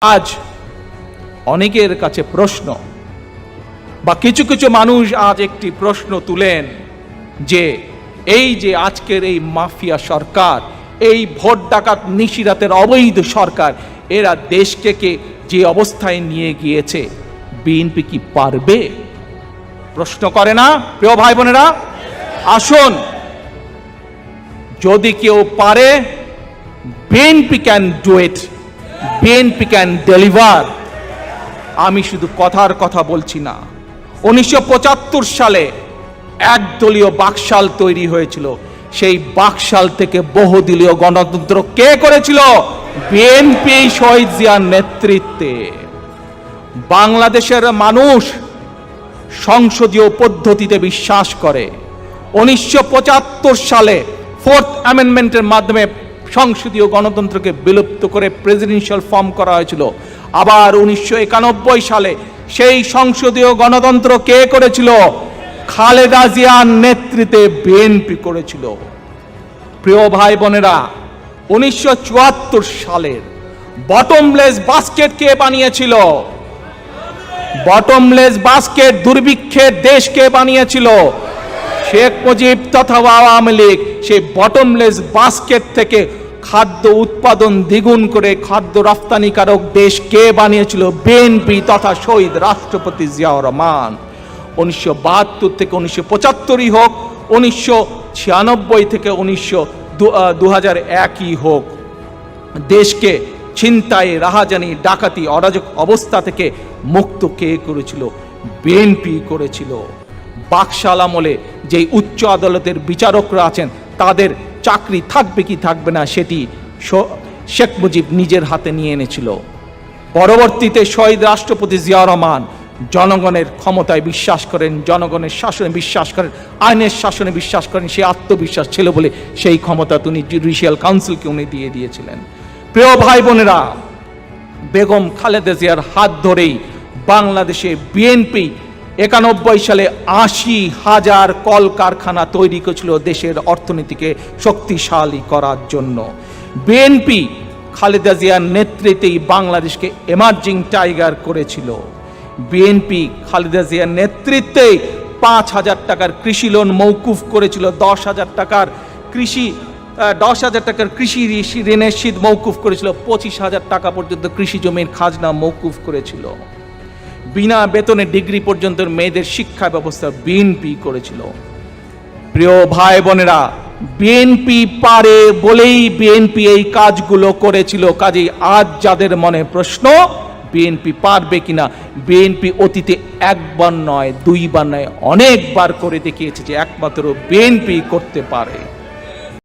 আজ অনেকের কাছে প্রশ্ন বা কিছু কিছু মানুষ আজ একটি প্রশ্ন তুলেন যে এই যে আজকের এই মাফিয়া সরকার, এই ভোট ডাকাত নিশিরাতের অবৈধ সরকার, এরা দেশকে যে অবস্থায় নিয়ে গিয়েছে, বিএনপি কি পারবে? প্রশ্ন করে না প্রিয় ভাই বোনেরা? আসুন, যদি কেউ পারে, BNP can do it, BNP can deliver. আমি শুধু কথার কথা বলছি না। 1975 সালে একদলীয় বাকশাল তৈরি হয়েছিল। সেই বাকশাল থেকে বহুদলীয় গণতন্ত্র কে করেছিল? বিএনপি, শহীদ জিয়ার নেতৃত্বে। বাংলাদেশের মানুষ সংসদীয় পদ্ধতিতে বিশ্বাস করে। 1975 সালে 4th অ্যামেন্ডমেন্টের মাধ্যমে সংসদীয় গণতন্ত্রকে বিলুপ্ত করে প্রেসিডেন্সিয়াল ফর্ম করা হয়েছিল। আবার 1991 সালে সেই সংসদীয় গণতন্ত্র কে করেছিল? খালেদা জিয়ার নেতৃত্বে বিএনপি করেছিল। প্রিয় ভাই বোনেরা, 1974 সালের বটমলেস বাস্কেট কে বানিয়েছিল? বটমলেস বাস্কেট, দুর্ভিক্ষের দেশকে বানিয়েছিল শেখ মুজিব তথা আওয়ামী লীগ। সেই বটমলেস বাস্কেট থেকে খাদ্য উৎপাদন দ্বিগুণ করে খাদ্য রপ্তানিকারক দেশ কে বানিয়েছিল? বিএনপি তথা শহীদ রাষ্ট্রপতি জিয়াউর রহমান। 1972 থেকে 1975 হোক, 1996 থেকে 2001 হোক, দেশকে ছিনতাই, রাহাজানি, ডাকাতি, অরাজক অবস্থা থেকে মুক্ত কে করেছিল? বিএনপি করেছিল। বাকশাল আমলে যে উচ্চ আদালতের বিচারকরা আছেন, তাদের চাকরি থাকবে কি থাকবে না সেটি শেখ মুজিব নিজের হাতে নিয়ে এনেছিল। পরবর্তীতে শহীদ রাষ্ট্রপতি জিয়াউর রহমান জনগণের ক্ষমতায় বিশ্বাস করেন, জনগণের শাসনে বিশ্বাস করেন, আইনের শাসনে বিশ্বাস করেন। সেই আত্মবিশ্বাস ছিল বলে সেই ক্ষমতা তিনি জুডিশিয়াল কাউন্সিলকে উনি দিয়ে দিয়েছিলেন। প্রিয় ভাই বোনেরা, বেগম খালেদা জিয়ার হাত ধরেই বাংলাদেশে বিএনপি 91 সালে 80,000 কলকারখানা তৈরি করেছিল দেশের অর্থনীতিকে শক্তিশালী করার জন্য। বিএনপি খালেদা জিয়ার নেতৃত্বেই বাংলাদেশকে এমার্জিং টাইগার করেছিল। বিএনপি খালেদা জিয়ার নেতৃত্বেই 5,000 টাকার কৃষি লোন মৌকুফ করেছিল, 10,000 টাকার কৃষি ঋণের শীত মৌকুফ করেছিল, 25,000 টাকা পর্যন্ত কৃষি জমির খাজনা মৌকুফ করেছিল। বিনা বেতনে ডিগ্রি পর্যন্ত মেয়েদের শিক্ষা ব্যবস্থা বিএনপি করেছিল। প্রিয় ভাই বোনেরা, বিএনপি পারে বলেই বিএনপি এই কাজগুলো করেছিল। কাজেই আজ যাদের মনে প্রশ্ন বিএনপি পারবে কিনা, বিএনপি অতীতে একবার নয়, দুইবার নয়, অনেকবার করে দেখিয়েছে যে একমাত্র বিএনপি করতে পারে।